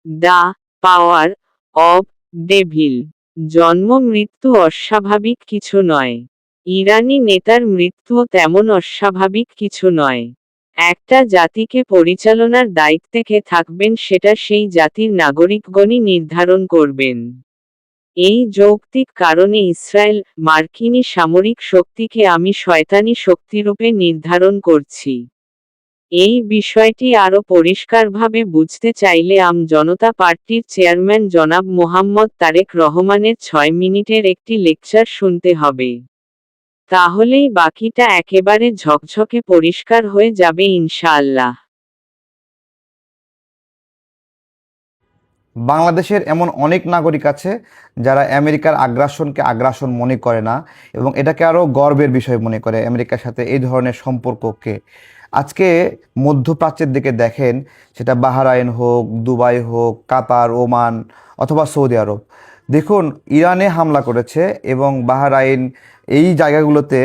The power of devil. জন্ম মৃত্যু অস্বাভাবিক কিছু নয়। ইরানি নেতার মৃত্যুও তেমন অস্বাভাবিক কিছু নয়। একটা জাতিকে পরিচালনার দায়িত্বে কে থাকবেন সেটা সেই জাতির নাগরিকগণই নির্ধারণ করবেন। এই যৌক্তিক কারণে ইসরায়েল মার্কিনী সামরিক শক্তিকে আমি শয়তানি শক্তিরূপে নির্ধারণ করছি। এই বিষয়টি আরও পরিষ্কারভাবে বুঝতে চাইলে জনতা পার্টির চেয়ারম্যান জনাব মোহাম্মদ তারেক রহমানের ৬ মিনিটের একটি লেকচার শুনতে হবে। তাহলেই বাকিটা একেবারে ঝকঝকে পরিষ্কার হয়ে যাবে ইনশাআল্লাহ। বাংলাদেশের এমন অনেক নাগরিক আছে যারা আমেরিকার আগ্রাসনকে আগ্রাসন মনে করে না এবং এটাকে আরও গর্বের বিষয় মনে করে আমেরিকার সাথে এই ধরনের সম্পর্ককে। আজকে মধ্যপ্রাচ্যের দিকে দেখেন, সেটা বাহরাইন হোক, দুবাই হোক, কাতার, ওমান অথবা সৌদি আরব, দেখুন ইরানে হামলা করেছে এবং বাহরাইন এই জায়গাগুলোতে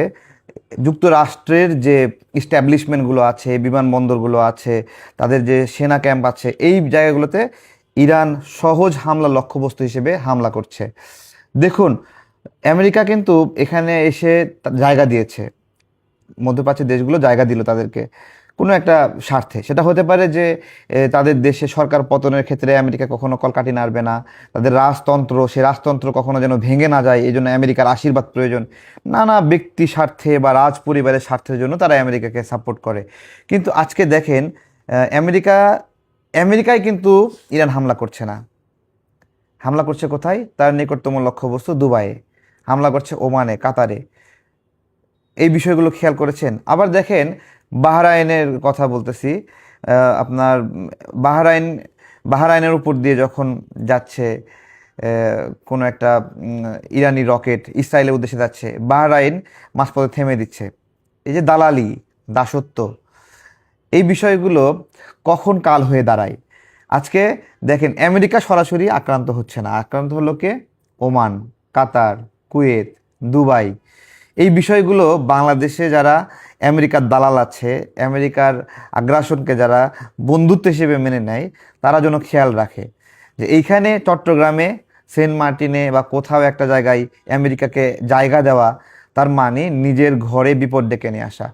যুক্তরাষ্ট্রের যে ইস্টাবলিশমেন্টগুলো আছে, বিমানবন্দরগুলো আছে, তাদের যে সেনা ক্যাম্প আছে, এই জায়গাগুলোতে ইরান সহজ হামলা লক্ষ্যবস্তু হিসেবে হামলা করছে। দেখুন আমেরিকা কিন্তু এখানে এসে জায়গা দিয়েছে, মধ্যপ্রাচ্যের দেশগুলো জায়গা দিল তাদেরকে কোনো একটা স্বার্থে। সেটা হতে পারে যে তাদের দেশে সরকার পতনের ক্ষেত্রে আমেরিকা কখনো কলকাঠি নাড়বে না, তাদের রাজতন্ত্র, সে রাজতন্ত্র কখনো যেন ভেঙে না যায়, এই জন্য আমেরিকার আশীর্বাদ প্রয়োজন। নানা ব্যক্তি স্বার্থে বা রাজ পরিবারের স্বার্থের জন্য তারা আমেরিকাকে সাপোর্ট করে। কিন্তু আজকে দেখেন আমেরিকা আমেরিকায় কিন্তু ইরান হামলা করছে না, হামলা করছে কোথায়? তার নিকটতম লক্ষ্যবস্তু দুবাইয়ে, হামলা করছে ওমানে, কাতারে। এই বিষয়গুলো খেয়াল করেছেন? আবার দেখেন বাহরাইনের কথা বলতেছি, আপনার বাহরাইন বাহরাইনের উপর দিয়ে যখন যাচ্ছে কোনো একটা ইরানি রকেট ইসরায়েলের উদ্দেশ্যে যাচ্ছে, বাহরাইন মাঝপথে থেমে দিচ্ছে। এই যে দালালি, দাসত্ব, এই বিষয়গুলো কখন কাল হয়ে দাঁড়ায়। আজকে দেখেন আমেরিকা সরাসরি আক্রান্ত হচ্ছে না, আক্রান্ত হলো কে? ওমান, কাতার, কুয়েত, দুবাই। এই বিষয়গুলো বাংলাদেশে যারা আমেরিকার দালাল আছে, আমেরিকার আগ্রাসনকে যারা বন্ধুত্ব হিসেবে মেনে নেয়, তারা যেন খেয়াল রাখে যে এইখানে চট্টগ্রামে, সেন্ট মার্টিনে বা কোথাও একটা জায়গায় আমেরিকাকে জায়গা দেওয়া, তার মানে নিজের ঘরে বিপদ ডেকে নিয়ে আসা।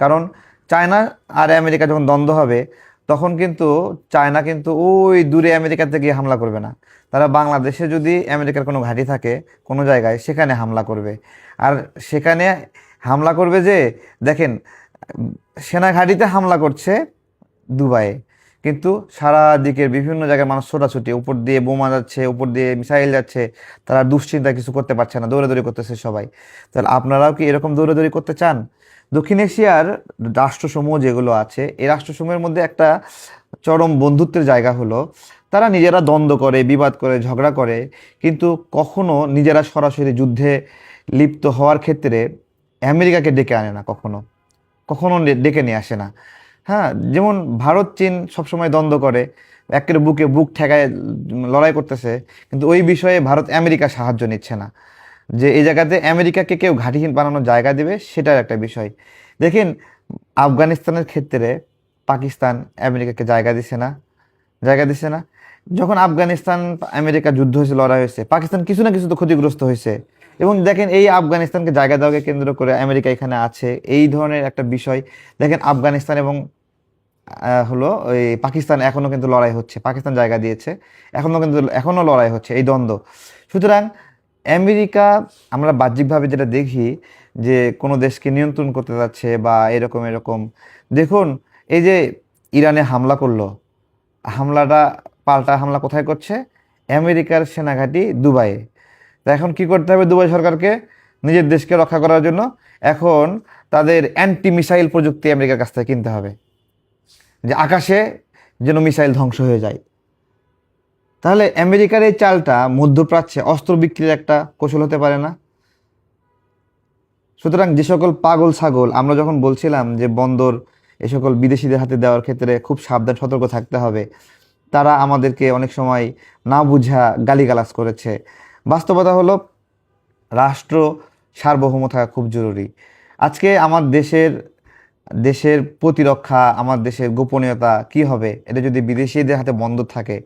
কারণ চায়না আর আমেরিকা যখন দ্বন্দ্ব হবে, তখন কিন্তু চায়না কিন্তু ওই দূরে আমেরিকাতে গিয়ে হামলা করবে না, তারা বাংলাদেশে যদি আমেরিকার কোনো ঘাঁটি থাকে কোনো জায়গায়, সেখানে হামলা করবে। আর সেখানে হামলা করবে যে, দেখেন সেনা ঘাঁটিতে হামলা করছে দুবাইয়ে, কিন্তু সারা দিকের বিভিন্ন জায়গায় মানুষ ছোটাছুটি, উপর দিয়ে বোমা যাচ্ছে, উপর দিয়ে মিসাইল যাচ্ছে, তারা দুশ্চিন্তা কিছু করতে পারছে না, দৌড়াদৌড়ি করতেছে সবাই। তাহলে আপনারাও কি এরকম দৌড়াদৌড়ি করতে চান? দক্ষিণ এশিয়ার রাষ্ট্রসমূহ যেগুলো আছে, এই রাষ্ট্রসমূহের মধ্যে একটা চরম বন্ধুত্বের জায়গা হলো তারা নিজেরা দ্বন্দ্ব করে, বিবাদ করে, ঝগড়া করে, কিন্তু কখনো নিজেরা সরাসরি যুদ্ধে লিপ্ত হওয়ার ক্ষেত্রে আমেরিকাকে ডেকে আনে না, কখনো কখনো ডেকে নিয়ে আসে না। হ্যাঁ, যেমন ভারত চীন সবসময় দ্বন্দ্ব করে, একের বুকে বুক ঠেকায় লড়াই করতেছে, কিন্তু ওই বিষয়ে ভারত আমেরিকা সাহায্য নিচ্ছে না, যে এই জায়গাতে আমেরিকাকে কেউ ঘাঁটিহীন বানানোর জায়গা দেবে, সেটার একটা বিষয়। দেখেন আফগানিস্তানের ক্ষেত্রে পাকিস্তান আমেরিকাকে জায়গা দিছে না, জায়গা দিছে না। যখন আফগানিস্তান আমেরিকা যুদ্ধ হয়েছে, লড়াই হয়েছে, পাকিস্তান কিছু না কিছু তো ক্ষতিগ্রস্ত হয়েছে। এবং দেখেন এই আফগানিস্তানকে জায়গা দেওয়াকে কেন্দ্র করে আমেরিকা এখানে আছে, এই ধরনের একটা বিষয়। দেখেন আফগানিস্তান এবং হলো ওই পাকিস্তান এখনও কিন্তু লড়াই হচ্ছে, পাকিস্তান জায়গা দিয়েছে, এখনও লড়াই হচ্ছে, এই দ্বন্দ্ব। সুতরাং আমেরিকা, আমরা বাহ্যিকভাবে যেটা দেখি যে কোনো দেশকে নিয়ন্ত্রণ করতে যাচ্ছে বা এরকম এরকম, দেখুন এই যে ইরানে হামলা করলো, হামলাটা পাল্টা হামলা কোথায় করছে? আমেরিকার সেনাঘাঁটি দুবাইয়ে। তা এখন কি করতে হবে দুবাই সরকারকে? নিজের দেশকে রক্ষা করার জন্য এখন তাদের অ্যান্টি মিসাইল প্রযুক্তি আমেরিকার কাছ থেকে কিনতে হবে, যে আকাশে যেন মিসাইল ধ্বংস হয়ে যায়। তাহলে আমেরিকার এই চালটা মধ্যপ্রাচ্যে অস্ত্র বিক্রির একটা কৌশল হতে পারে না? সুতরাং যে সকল পাগল ছাগল, আমরা যখন বলছিলাম যে বন্দর এ সকল বিদেশিদের হাতে দেওয়ার ক্ষেত্রে খুব সাবধান সতর্ক থাকতে হবে, তারা আমাদেরকে অনেক সময় না বুঝা গালিগালাজ করেছে। বাস্তবতা হলো রাষ্ট্র সার্বভৌম থাকা খুব জরুরি। আজকে আমার দেশের দেশের প্রতিরক্ষা, আমার দেশের গোপনীয়তা কি হবে এটা যদি বিদেশিদের হাতে বন্ধ থাকে?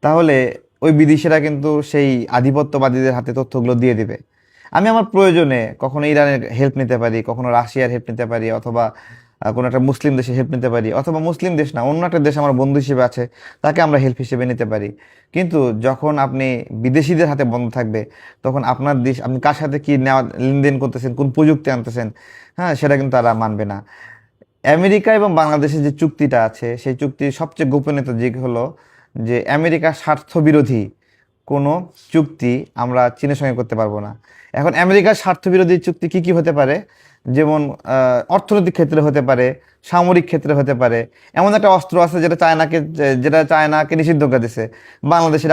তাহলে ওই বিদেশিরা কিন্তু সেই আধিপত্যবাদীদের হাতে তথ্যগুলো দিয়ে দিবে। আমি আমার প্রয়োজনে কখনো ইরানের হেল্প নিতে পারি, কখনো রাশিয়ার হেল্প নিতে পারি, অথবা কোনো একটা মুসলিম দেশের হেল্প নিতে পারি, অথবা মুসলিম দেশ না অন্য একটা দেশ আমার বন্ধু হিসেবে আছে, তাকে আমরা হেল্প হিসেবে নিতে পারি। কিন্তু যখন আপনি বিদেশিদের হাতে বন্ধ থাকবে, তখন আপনার দেশ, আপনি কার সাথে কি নেওয়া লেনদেন করতেছেন, কোন প্রযুক্তি আনতেছেন, হ্যাঁ, সেটা কিন্তু তারা মানবে না। আমেরিকা এবং বাংলাদেশের যে চুক্তিটা আছে, সেই চুক্তির সবচেয়ে গোপনীয়তা দিক হলো যে আমেরিকার স্বার্থ বিরোধী কোনো চুক্তি আমরা চীনের সঙ্গে করতে পারবো না। এখন আমেরিকার স্বার্থবিরোধী চুক্তি কি কি হতে পারে? যেমন অর্থনৈতিক ক্ষেত্রে হতে পারে, সামরিক ক্ষেত্রে হতে পারে। এমন একটা অস্ত্র আছে যেটা চায়নাকে নিষিদ্ধ করে দিছে, বাংলাদেশের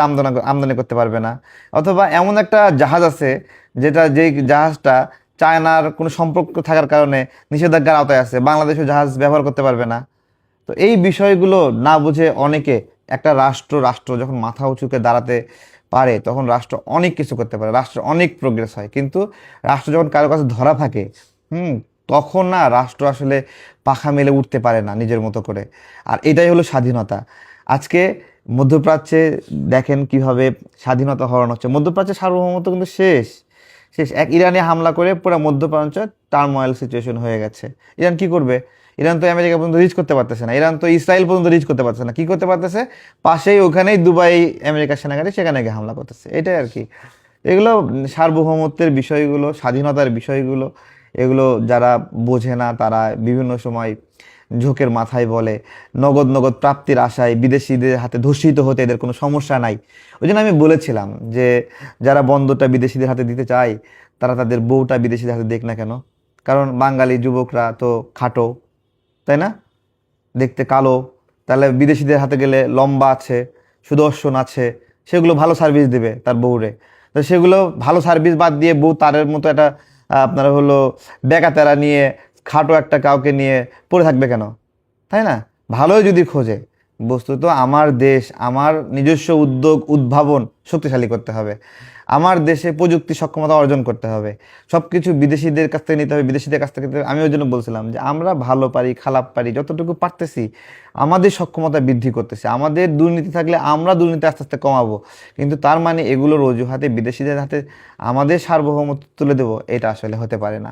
আমদানি করতে পারবে না। অথবা এমন একটা জাহাজ আছে যেই জাহাজটা চায়নার কোনো সম্পর্ক থাকার কারণে নিষেধাজ্ঞার আওতায় আছে, বাংলাদেশও জাহাজ ব্যবহার করতে পারবে না। তো এই বিষয়গুলো না বুঝে অনেকে, একটা রাষ্ট্র যখন মাথা উঁচুকে দাঁড়াতে পারে, তখন রাষ্ট্র অনেক কিছু করতে পারে, রাষ্ট্র অনেক প্রোগ্রেস হয়। কিন্তু রাষ্ট্র যখন কারো কাছে ধরা থাকে, হুম, তখন না রাষ্ট্র আসলে পাখা মেলে উঠতে পারে না নিজের মতো করে। আর এটাই হলো স্বাধীনতা। আজকে মধ্যপ্রাচ্যে দেখেন কিভাবে স্বাধীনতা হরণ হচ্ছে। মধ্যপ্রাচ্যের সার্বভৌমত্ব কিন্তু শেষ শেষ এক ইরানে হামলা করে পুরো মধ্যপ্রাচ্য টার্মোয়েল সিচুয়েশন হয়ে গেছে। ইরান কি করবে? ইরান তো আমেরিকা পর্যন্ত রিচ করতে পারতেছে না, ইরান তো ইসরায়েল পর্যন্ত রিচ করতে পারতেছে না। কি করতে পারতেছে? পাশেই ওখানেই দুবাই আমেরিকার সেনাঘাঁটি, সেখানে গিয়ে হামলা করতেছে। এটাই আর কি। এগুলো সার্বভৌমত্বের বিষয়গুলো, স্বাধীনতার বিষয়গুলো, এগুলো যারা বোঝে না তারা বিভিন্ন সময় ঝোঁকের মাথায় বলে। নগদ নগদ প্রাপ্তির আশায় বিদেশিদের হাতে ধর্ষিত হতে এদের কোনো সমস্যা নাই। ওই জন্য আমি বলেছিলাম যে যারা বন্দরটা বিদেশিদের হাতে দিতে চায়, তারা তাদের বউটা বিদেশিদের হাতে দেখ না কেন। কারণ বাঙালি যুবকরা তো খাটো, তাই না? দেখতে কালো। তাহলে বিদেশিদের হাতে গেলে লম্বা আছে, সুদর্শন আছে, সেগুলো ভালো সার্ভিস দেবে তার বউরে। তো সেগুলো ভালো সার্ভিস বাদ দিয়ে বউ তারের মতো একটা আপনার হলো বেকাতেরা নিয়ে, খাটো একটা কাউকে নিয়ে পড়ে থাকবে কেন? তাই না? ভালোই যদি খোঁজে, বস্তুত আমার দেশ, আমার নিজস্ব উদ্যোগ উদ্ভাবন শক্তিশালী করতে হবে। আমার দেশে প্রযুক্তি সক্ষমতা অর্জন করতে হবে। সব কিছু বিদেশিদের কাছ থেকে নিতে হবে, বিদেশিদের কাছ থেকে নিতে হবে। আমি ওই জন্য বলছিলাম যে আমরা ভালো পারি খারাপ পারি, যতটুকু পারতেছি আমাদের সক্ষমতা বৃদ্ধি করতেছি। আমাদের দুর্নীতি থাকলে আমরা দুর্নীতি আস্তে আস্তে কমাবো, কিন্তু তার মানে এগুলোর অজুহাতে বিদেশিদের হাতে আমাদের সার্বভৌমত্ব তুলে দেবো, এটা আসলে হতে পারে না।